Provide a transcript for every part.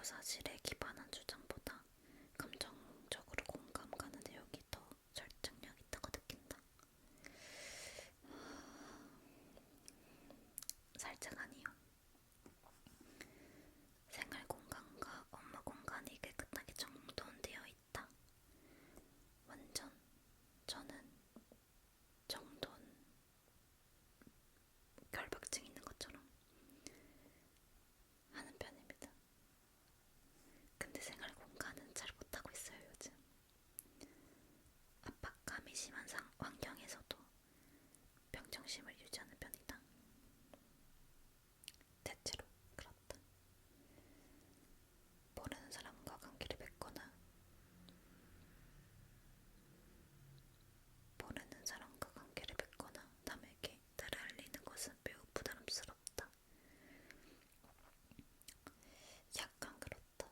사실에 기반한 주장보다 감정적으로 공감 가는 내용이 더 설득력 있다고 느낀다. 살짝 아니요. 생활 공간과 업무 공간이 깨끗하게 정돈되어 있다. 완전 저는 정돈 결벽증 있는 것처럼 하는 편입니다. 근데 생활 공간은 잘 못하고 있어요, 요즘. 압박감이 심한 환경에서도 평정심을 유지하는 편이다. 대체로 그렇다. 모르는 사람과 관계를 맺거나 남에게 나를 알리는 것은 매우 부담스럽다. 약간 그렇다.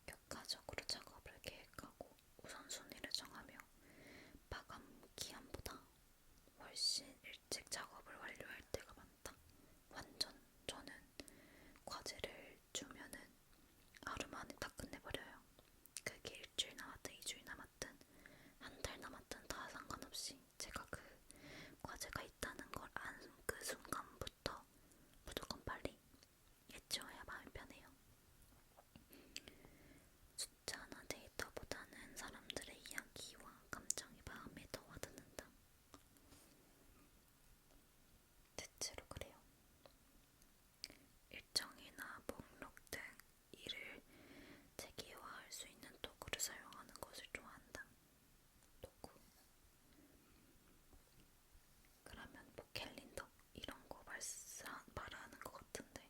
격가적으로 작업을 계획하고 우선순위를 정하며 마감 기한보다 훨씬 일찍 작업을 완료할 때가 많다. 완전 저는 과제를 주면은 하루 만에 다 끝내버려요. 그게 일주일 남았든 2주일 남았든 한 달 남았든 다 상관없이 제가 그 과제가 있다는 걸 안 그 순간부터 무조건 빨리 해치워야 마음이 편해요. 숫자나 데이터보다는 사람들의 이야기와 감정이 마음에 더 와닿는다. 대체로 그래요. 일정이나 목록 등 일을 체계화할 수 있는 도구를 사용하는 것을 좋아한다. 도구. 그러면 뭐 캘린더 이런 거 말하는 것 같은데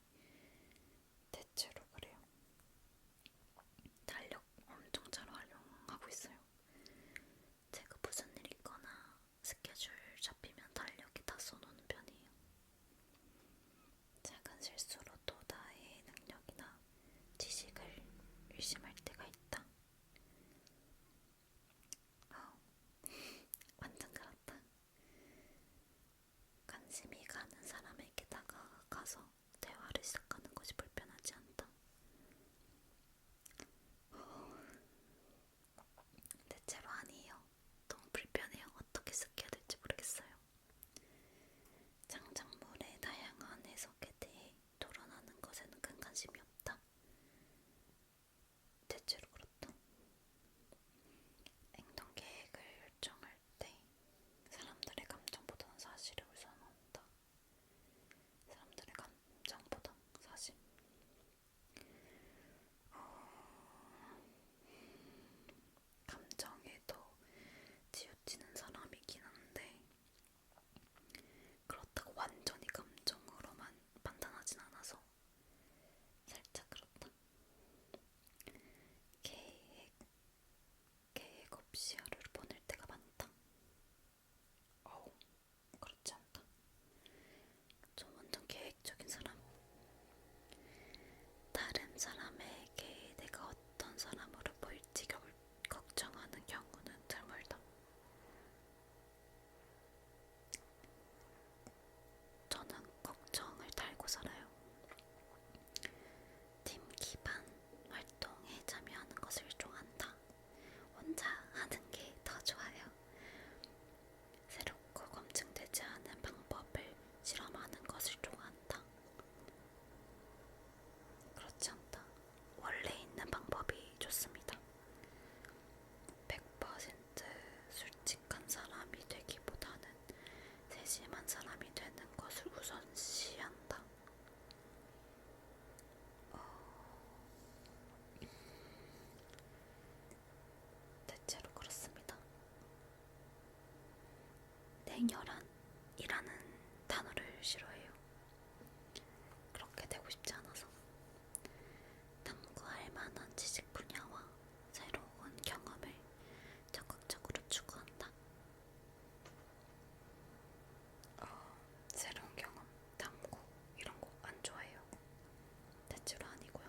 대체로 그래요. 달력 엄청 잘 활용하고 있어요. 제가 무슨 일 있거나 스케줄 잡히면 달력에 다 써놓는 편이에요. 작은 실수로도 나의 능력이나 지식을 의심할 때가 있다. 완전 그렇다. 관심이 가는 사람에게 다가가서 대화를 시작하는 것이 불편하지 않다. 대체로 아니에요. 너무 불편해요. 어떻게 시작해야 될지 모르겠어요. 창작물의 다양한 해석에 대해 토론하는 것에는 큰 관심이 없다. 대체로 그렇다. 행동 계획을 결정할 때 사람들의 감정보다는 사실을 우선한다. 사람들의 감정보다 사실. 감정에 더 치우치는 사람이긴 한데 그렇다고 완전히 감정으로만 판단하진 않아서 살짝 그렇다. 계획 없이 하루를 보낼 때가 많다. 그렇지 않다. 저 완전 계획적인 사람. 다른 사람에게 내가 어떤 사람으로 보일지 걱정하는 경우는 드물다. 저는 걱정을 달고 살아요. 팀 기반 활동에 참여하는 것을 좋아한다. 혼자 하는 게 더 좋아요. 새롭고 검증되지 않은 방법을 실험하는 것을 좋아한다. 그렇지 않다. 원래 있는 방법이 좋습니다. 100% 솔직한 사람이 되기보다는 세심한 사람이 되는 것을 우선시한다. 대체로 그렇습니다. 냉혈한이라는 단어를 싫어해요. 그렇게 되고 싶지 않아서. 탐구할 만한 지식 분야와 새로운 경험을 적극적으로 추구한다. 새로운 경험, 탐구 이런 거 안 좋아해요. 대체로 아니고요.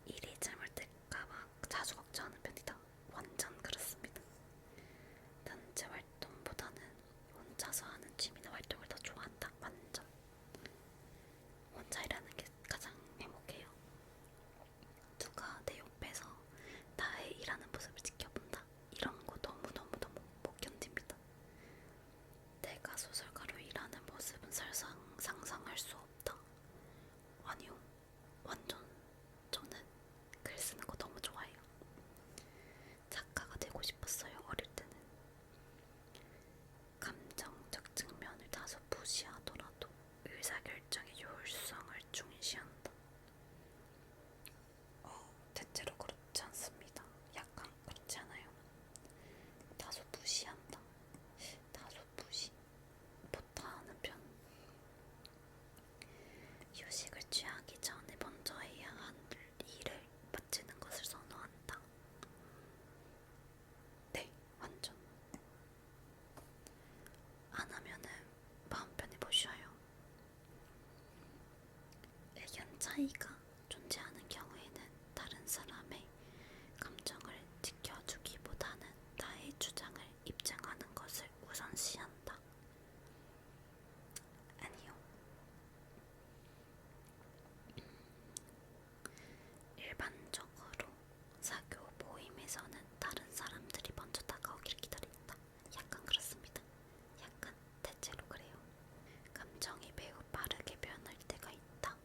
일이 잘못될까봐 자주 걱정하는 편이다. 완전 그렇습니다. 단체 활동보다는 차이가 존재하는 경우에는 다른 사람의 감정을 지켜주기보다는 나의 주장을 입증하는 것을 우선시한다. 아니요. 일반적으로 사교 모임에서는 다른 사람들이 먼저 다가오기를 기다린다. 약간 그렇습니다. 약간 대체로 그래요. 감정이 매우 빠르게 변할 때가 있다.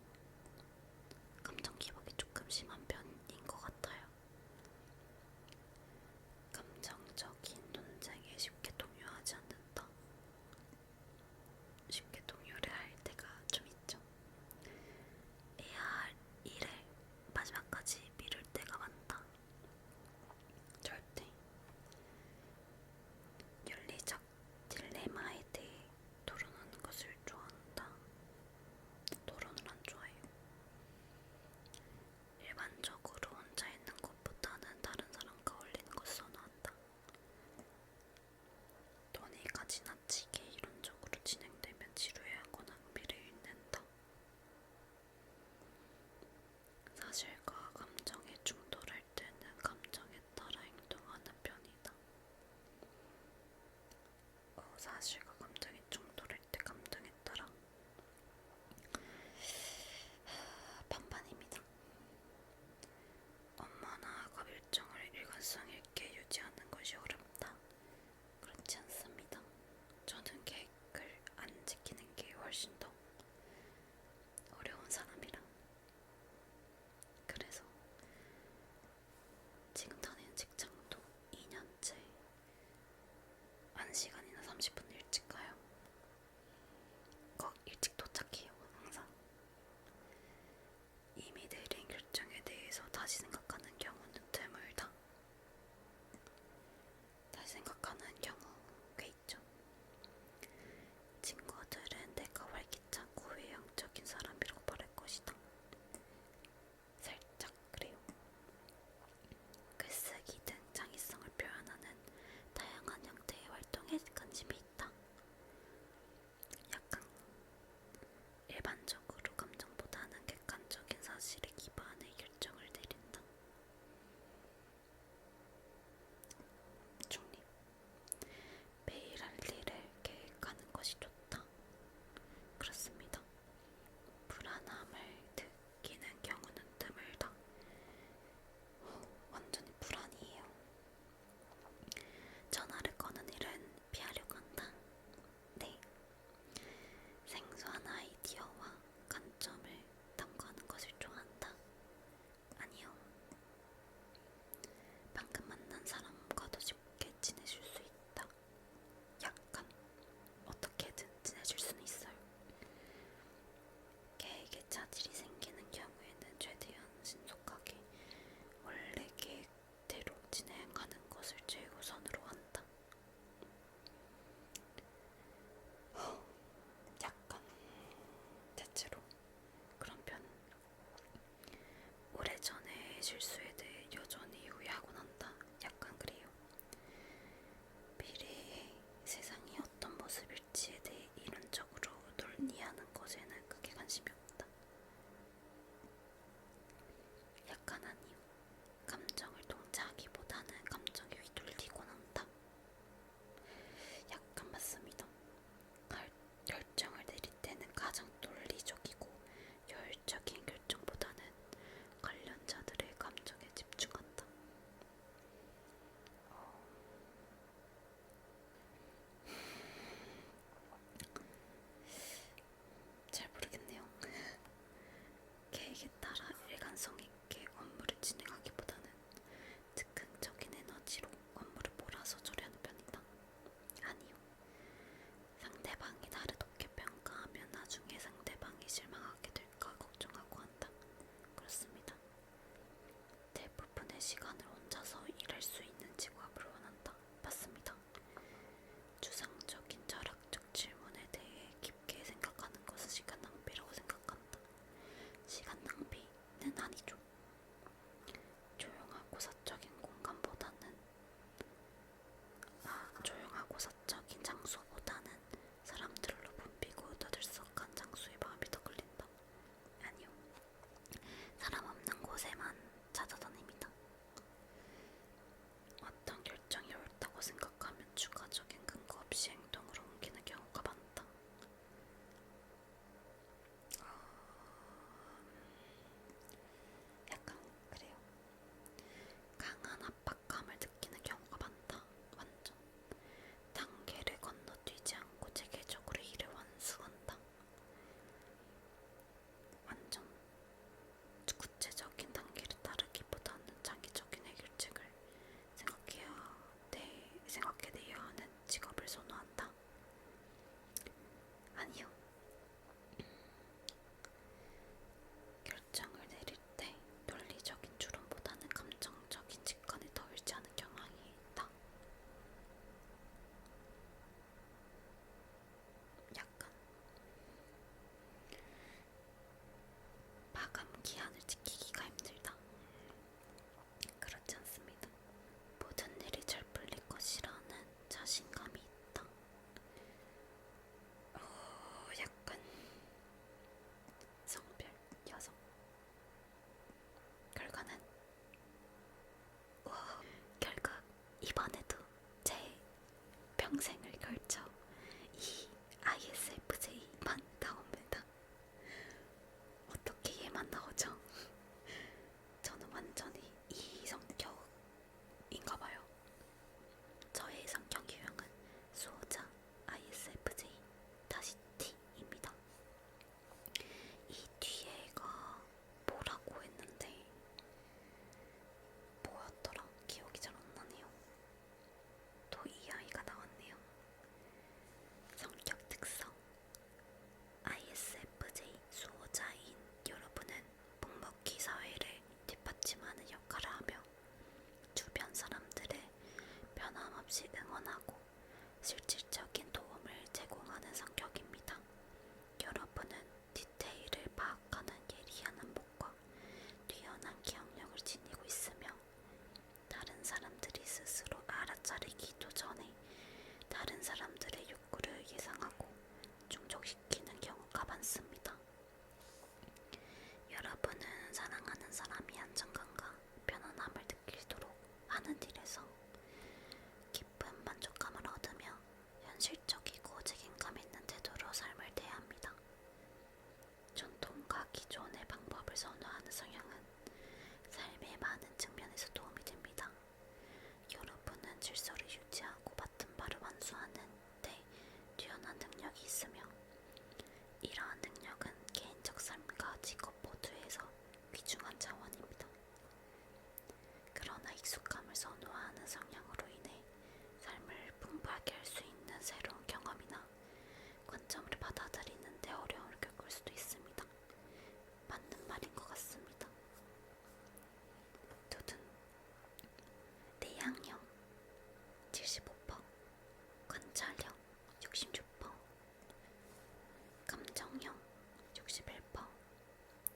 61%,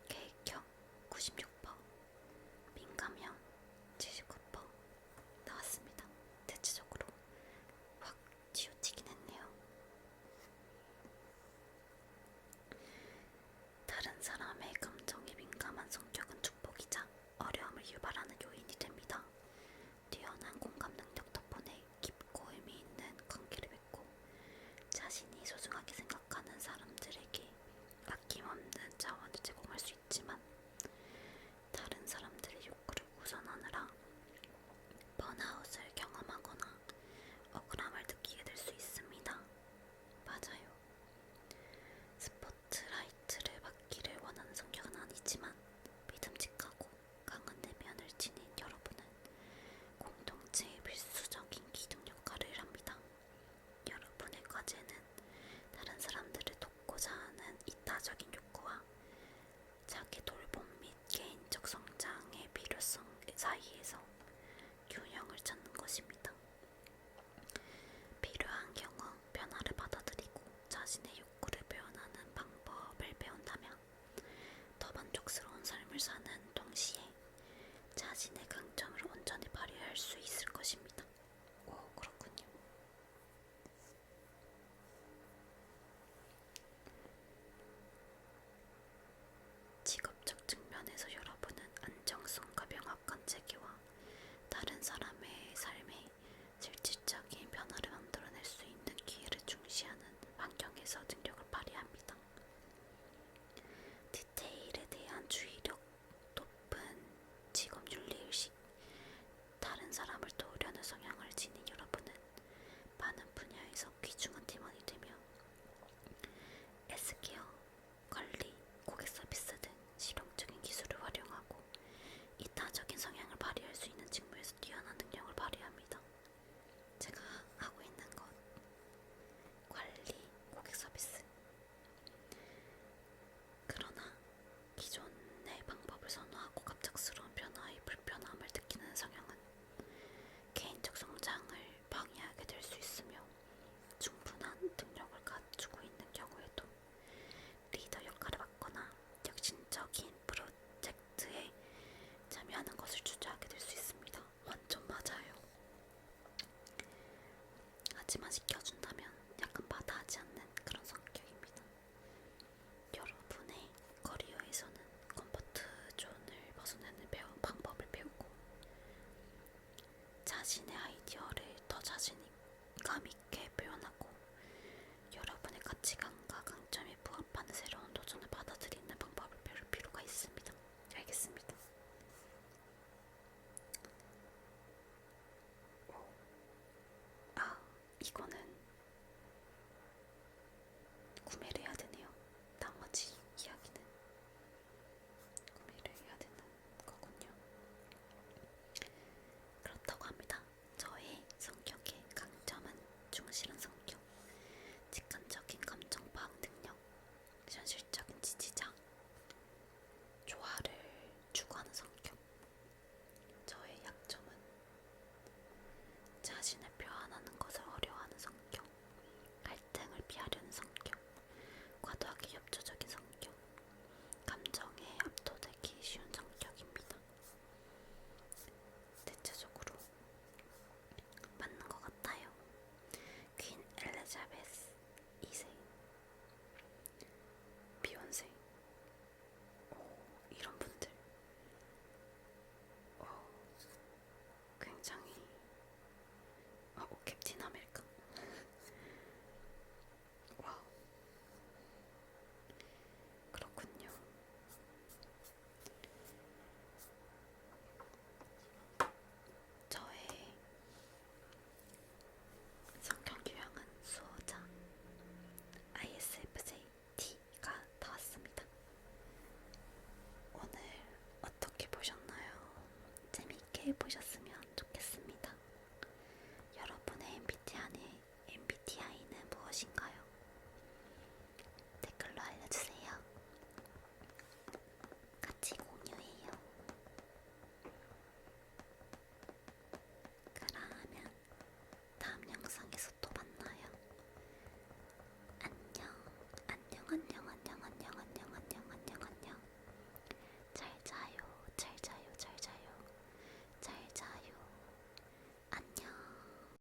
계획형 96%, 민감형 79% 나왔습니다. 대체적으로 확 치우치긴 했네요. 다른 사람